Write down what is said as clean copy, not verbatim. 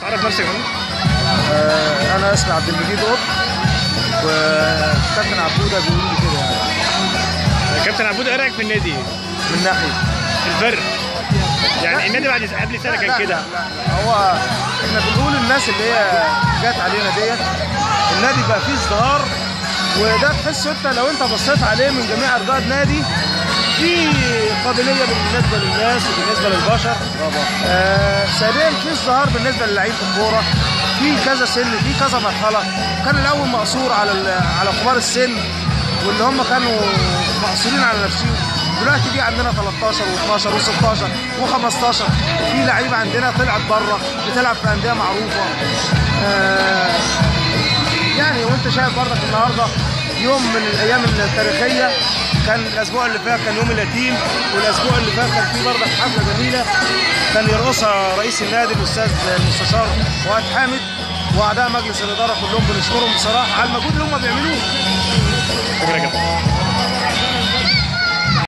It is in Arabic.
تعرف نفسك يا فندم؟ انا اسمي عبد المجيد قط، وكابتن عبوده بيقول لي كده يعني. كابتن عبوده ايه رايك في النادي؟ من ناحيه الفرق يعني النادي بعد قبل سنه كان كده. لا هو احنا بنقول الناس اللي هي جت علينا ديت، النادي بقى فيه ازدهار، وده تحسه انت لو انت بصيت عليه من جميع ارجاء النادي في قابليه بالنسبه للناس وبالنسبه للبشر. ثانيا في ازدهار بالنسبه للعيبه الكوره، في كذا سن، في كذا مرحله. كان الاول مقصور على كبار السن واللي هم كانوا مقصورين على نفسهم، دلوقتي في عندنا 13 و12 و16 و15، وفي لعيبه عندنا طلعت بره بتلعب في انديه معروفه. يعني وانت شايف برضك النهارده يوم من الايام التاريخيه، كان الاسبوع اللي فات كان يوم اليتيم، والاسبوع اللي فات كان في برضك حفله جميله كان يرقصها رئيس النادي الاستاذ المستشار فؤاد حامد، واعضاء مجلس الاداره كلهم بنشكرهم بصراحه على المجهود اللي هم بيعملوه. شكرا جدا.